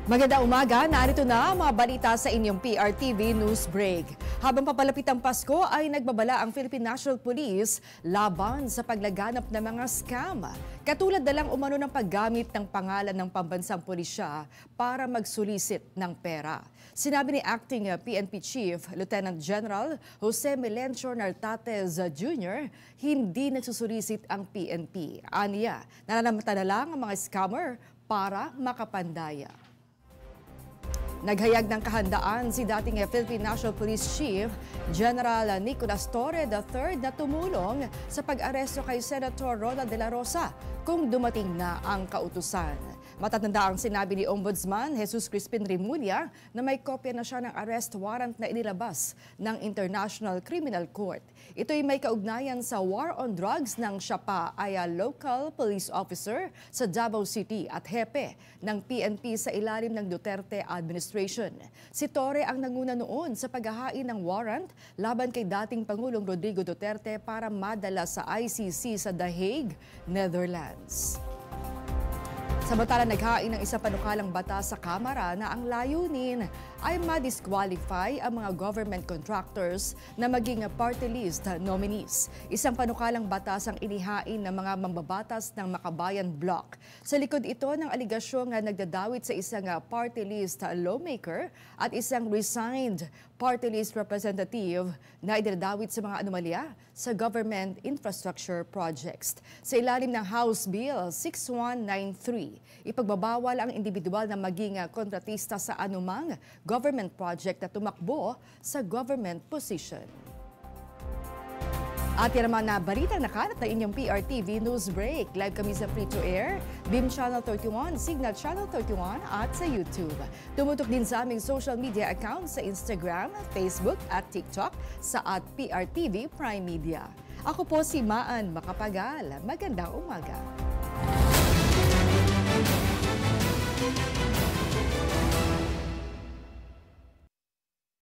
Magandang umaga, narito na ang mga balita sa inyong PRTV News Break. Habang papalapit ang Pasko ay nagbabala ang Philippine National Police laban sa paglaganap ng mga scam. Katulad na lang umano ng paggamit ng pangalan ng pambansang pulisya para magsulisit ng pera. Sinabi ni Acting PNP Chief Lieutenant General Jose Melencio Nartates Jr., hindi nagsusulisit ang PNP. Aniya, nananamata na lang ang mga scammer para makapandaya. Naghayag ng kahandaan si dating Philippine National Police Chief General Nicolas Torre III na tumulong sa pag-aresto kay Senator Ronald de la Rosa kung dumating na ang kautusan. Matatanda ang sinabi ni Ombudsman Jesus Crispin Remulla na may kopya na siya ng arrest warrant na inilabas ng International Criminal Court. Ito'y may kaugnayan sa war on drugs ng siya pa ay local police officer sa Davao City at hepe ng PNP sa ilalim ng Duterte administration. Si Torre ang nanguna noon sa paghahain ng warrant laban kay dating Pangulong Rodrigo Duterte para madala sa ICC sa The Hague, Netherlands. Samantala, naghain ng isang panukalang batas sa Kamara na ang layunin ay ma-disqualify ang mga government contractors na maging party list nominees. Isang panukalang batas ang inihain ng mga mambabatas ng Makabayan Bloc. Sa likod ito ng aligasyong nagdadawit sa isang party list lawmaker at isang resigned party list representative na idinadawit sa mga anomalya sa government infrastructure projects. Sa ilalim ng House Bill 6193, ipagbabawal ang individual na maging kontratista sa anumang government project na tumakbo sa government position. At yan naman na balitang nakanat na inyong PRTV News Break. Live kami sa Free-to-Air, BIM Channel 31, Signal Channel 31 at sa YouTube. Tumutok din sa aming social media accounts sa Instagram, Facebook at TikTok sa @PRTV Prime Media. Ako po si Maan Makapagal. Magandang umaga.